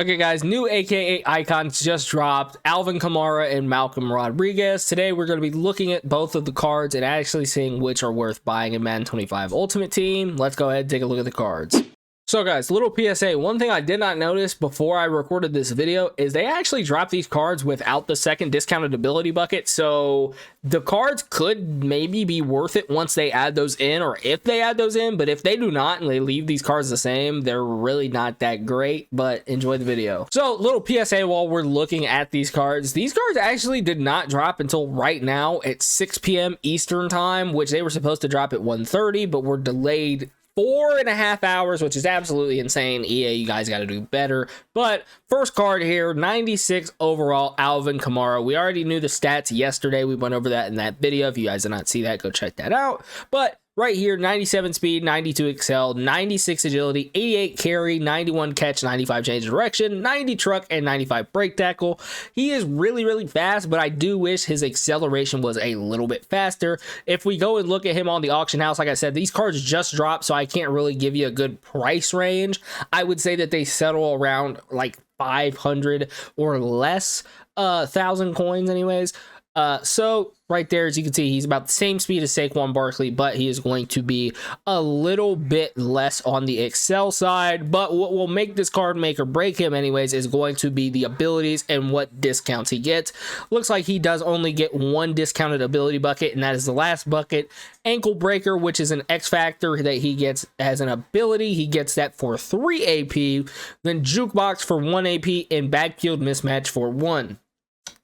Okay, guys, new AKA icons just dropped, Alvin Kamara and Malcolm Rodriguez. Today, we're going to be looking at both of the cards and actually seeing which are worth buying in Madden 25 Ultimate Team. Let's go ahead and take a look at the cards. So guys, little PSA, one thing I did not notice before I recorded this video is they actually dropped these cards without the second discounted ability bucket. So the cards could maybe be worth it once they add those in, or if they add those in, but if they do not and they leave these cards the same, they're really not that great. But enjoy the video. So little PSA while we're looking at these cards actually did not drop until right now at 6 p.m. Eastern time, which they were supposed to drop at 1:30, but were delayed 4.5 hours, which is absolutely insane. EA, you guys got to do better. But first card here, 96 overall, Alvin Kamara. We already knew the stats yesterday. We went over that in that video. If you guys did not see that, go check that out. But right here, 97 speed, 92 excel, 96 agility, 88 carry, 91 catch, 95 change of direction, 90 truck, and 95 break tackle. He is really fast, but I do wish his acceleration was a little bit faster. If we go and look at him on the auction house, like I said, these cards just dropped, so I can't really give you a good price range. I would say that they settle around like 500 or less, 1,000 coins anyways. So right there, as you can see, he's about the same speed as Saquon Barkley, but he is going to be a little bit less on the excel side. But what will make this card make or break him anyways is going to be the abilities and what discounts he gets. Looks like he does only get one discounted ability bucket, and that is the last bucket. Ankle Breaker, which is an X Factor that he gets as an ability. He gets that for 3 AP. Then Jukebox for 1 AP and Backfield Mismatch for 1.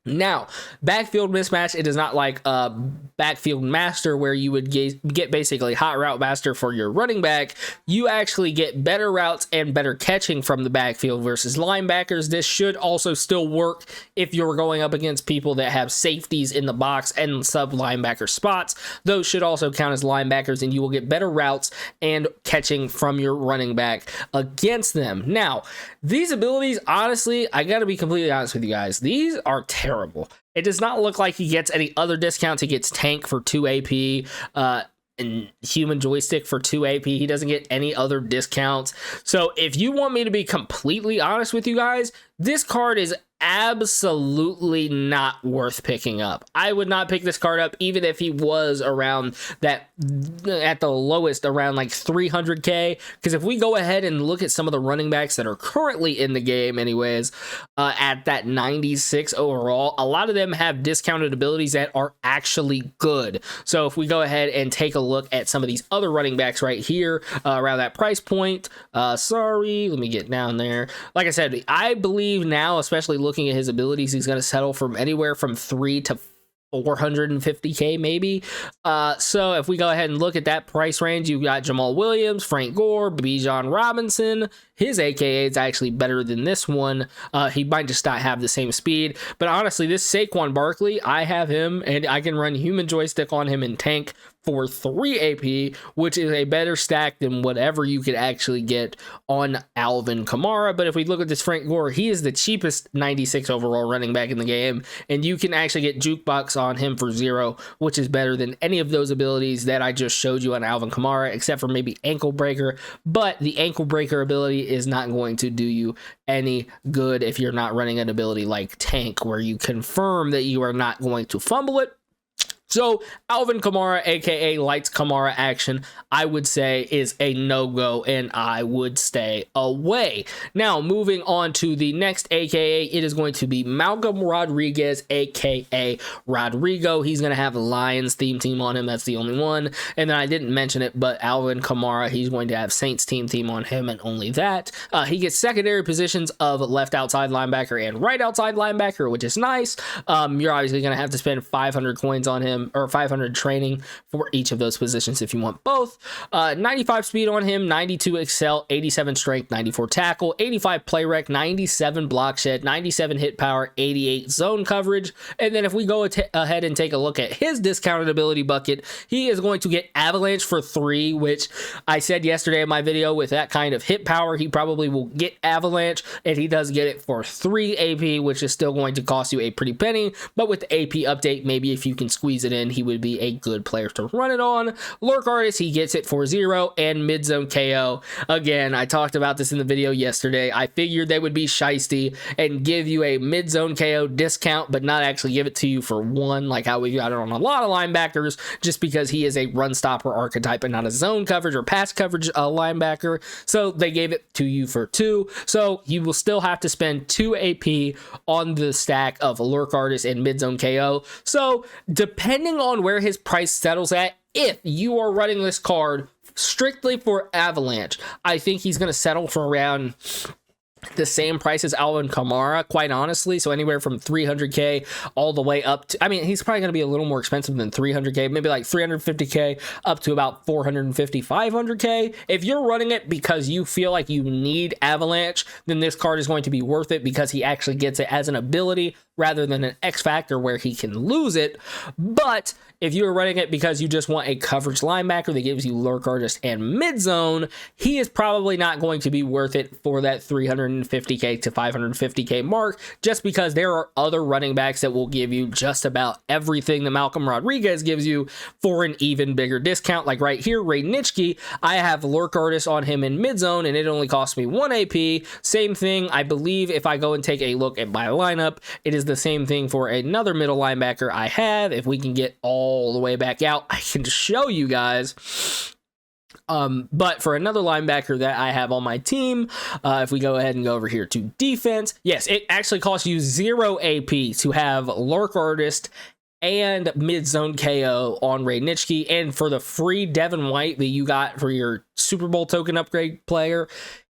Now, backfield mismatch, it is not like a backfield master where you would get basically hot route master for your running back. You actually get better routes and better catching from the backfield versus linebackers. This should also still work if you're going up against people that have safeties in the box and sub linebacker spots. Those should also count as linebackers, and you will get better routes and catching from your running back against them. Now, these abilities, honestly, I got to be completely honest with you guys. These are terrible. It does not look like he gets any other discounts. He gets tank for 2 AP, and human joystick for 2 AP. He doesn't get any other discounts. So if you want me to be completely honest with you guys, this card is absolutely not worth picking up. I would not pick this card up even if he was around that, at the lowest, around like 300k, because if we go ahead and look at some of the running backs that are currently in the game anyways, at that 96 overall, a lot of them have discounted abilities that are actually good. So if we go ahead and take a look at some of these other running backs right here, around that price point, let me get down there. Like I said, I believe now, especially looking at his abilities, he's going to settle from anywhere from 3 to 450k maybe. So if we go ahead and look at that price range, you've got Jamal Williams, Frank Gore, Bijan Robinson. His AKA is actually better than this one. He might just not have the same speed, but honestly, this Saquon Barkley, I have him and I can run human joystick on him in tank for 3 AP, which is a better stack than whatever you could actually get on Alvin Kamara. But if we look at this Frank Gore, he is the cheapest 96 overall running back in the game, and you can actually get Jukebox on him for 0, which is better than any of those abilities that I just showed you on Alvin Kamara, except for maybe Ankle Breaker. But the Ankle Breaker ability is not going to do you any good if you're not running an ability like Tank, where you confirm that you are not going to fumble it. So Alvin Kamara, aka Lights Kamara action, I would say is a no-go, and I would stay away. Now, moving on to the next aka, it is going to be Malcolm Rodriguez, aka Rodrigo. He's going to have a Lions theme on him. That's the only one. And then I didn't mention it, but Alvin Kamara, he's going to have Saints theme on him, and only that. He gets secondary positions of left outside linebacker and right outside linebacker, which is nice. You're obviously going to have to spend 500 coins on him, or 500 training for each of those positions if you want both. 95 speed on him, 92 excel, 87 strength, 94 tackle, 85 play rec, 97 block shed, 97 hit power, 88 zone coverage. And then if we go ahead and take a look at his discounted ability bucket, he is going to get avalanche for 3, which I said yesterday in my video, with that kind of hit power, he probably will get avalanche, and he does get it for 3 AP, which is still going to cost you a pretty penny. But with the AP update, maybe if you can squeeze it it in, he would be a good player to run it on. Lurk Artist, he gets it for 0, and mid-zone KO. Again, I talked about this in the video yesterday. I figured they would be shiesty and give you a mid-zone KO discount, but not actually give it to you for 1, like how we got it on a lot of linebackers, just because he is a run stopper archetype and not a zone coverage or pass coverage linebacker. So they gave it to you for 2. So you will still have to spend 2 AP on the stack of Lurk Artist and mid-zone KO. So depending on where his price settles at, if you are running this card strictly for Avalanche, I think he's going to settle for around the same price as Alvin Kamara, quite honestly. So anywhere from 300k all the way up to, I mean, he's probably going to be a little more expensive than 300k, maybe like 350k up to about 450, 500k. If you're running it because you feel like you need Avalanche, then this card is going to be worth it because he actually gets it as an ability rather than an X factor where he can lose it. But if you're running it because you just want a coverage linebacker that gives you Lurk Artist and mid-zone, he is probably not going to be worth it for that 350k to 550k mark, just because there are other running backs that will give you just about everything that Malcolm Rodriguez gives you for an even bigger discount. Like right here, Ray Nitschke, I have Lurk Artist on him in mid-zone, and it only cost me 1 AP. Same thing, I believe, if I go and take a look at my lineup, it is the same thing for another middle linebacker I have. If we can get all the way back out, I can show you guys. But for another linebacker that I have on my team, if we go ahead and go over here to defense, yes, it actually costs you 0 AP to have Lurk Artist and mid-zone KO on Ray Nitschke. And for the free Devin White that you got for your Super Bowl token upgrade player,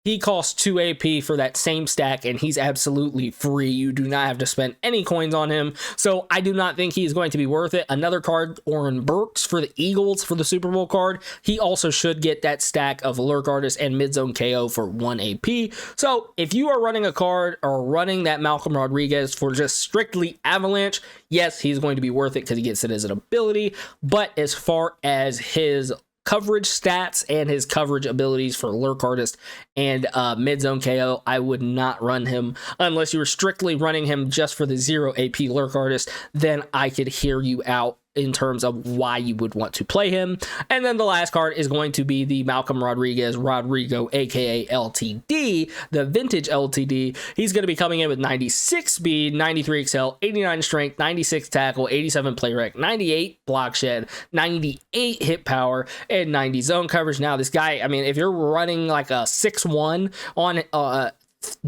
he costs 2 AP for that same stack, and he's absolutely free. You do not have to spend any coins on him. So I do not think he's going to be worth it. Another card, Oren Burks for the Eagles for the Super Bowl card. He also should get that stack of Lurk Artist and mid-zone KO for 1 AP. So if you are running a card or running that Malcolm Rodriguez for just strictly Avalanche, yes, he's going to be worth it because he gets it as an ability. But as far as his coverage stats and his coverage abilities for Lurk Artist and mid-zone KO, I would not run him unless you were strictly running him just for the 0 AP Lurk Artist. Then I could hear you out in terms of why you would want to play him. And then the last card is going to be the Malcolm Rodriguez Rodrigo, aka LTD, the vintage LTD. He's going to be coming in with 96 speed, 93 excel, 89 strength, 96 tackle, 87 play rec, 98 block shed, 98 hit power, and 90 zone coverage. Now this guy, I mean, if you're running like a 6'1" on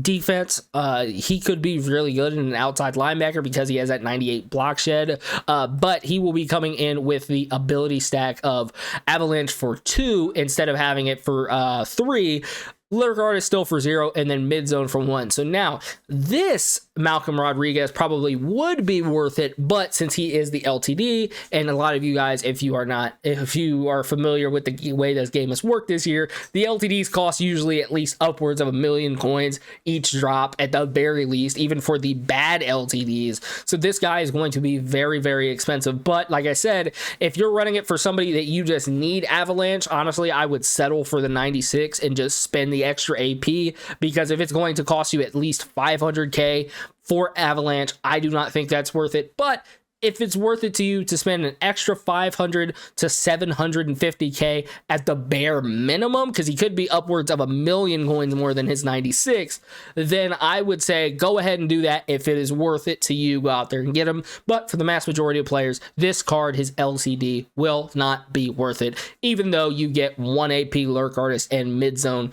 defense, he could be really good in an outside linebacker because he has that 98 block shed, but he will be coming in with the ability stack of Avalanche for 2 instead of having it for 3. Lurk Artist still for 0, and then mid-zone for 1. So now this Malcolm Rodriguez probably would be worth it, but since he is the LTD, and a lot of you guys, if you are familiar with the way this game has worked this year, the LTDs cost usually at least upwards of 1 million coins each drop at the very least, even for the bad LTDs. So this guy is going to be very, very expensive. But like I said, if you're running it for somebody that you just need Avalanche, honestly, I would settle for the 96 and just spend the extra AP, because if it's going to cost you at least 500k for Avalanche, I do not think that's worth it. But if it's worth it to you to spend an extra 500 to 750k at the bare minimum, because he could be upwards of 1 million coins more than his 96, then I would say go ahead and do that. If it is worth it to you, go out there and get him. But for the mass majority of players, this card, his LCD, will not be worth it, even though you get 1 AP Lurk Artist and mid-zone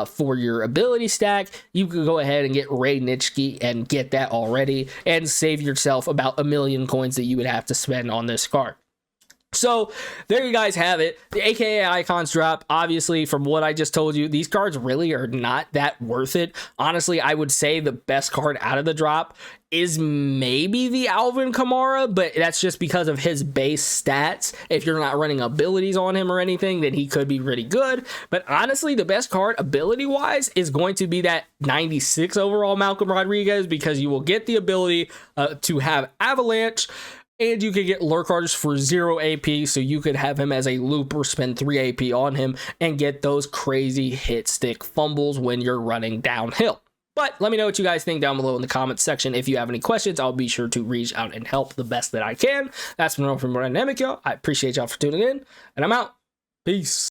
for your ability stack. You could go ahead and get Ray Nitschke and get that already and save yourself about 1 million coins that you would have to spend on this card. So there you guys have it. The AKA icons drop. Obviously, from what I just told you, these cards really are not that worth it. Honestly, I would say the best card out of the drop is maybe the Alvin Kamara, but that's just because of his base stats. If you're not running abilities on him or anything, then he could be really good. But honestly, the best card ability-wise is going to be that 96 overall Malcolm Rodriguez, because you will get the ability to have Avalanche, and you could get Lurk Artist for 0 AP, so you could have him as a looper, spend 3 AP on him, and get those crazy hit stick fumbles when you're running downhill. But let me know what you guys think down below in the comments section. If you have any questions, I'll be sure to reach out and help the best that I can. That's been all from Madden. I appreciate y'all for tuning in, and I'm out. Peace.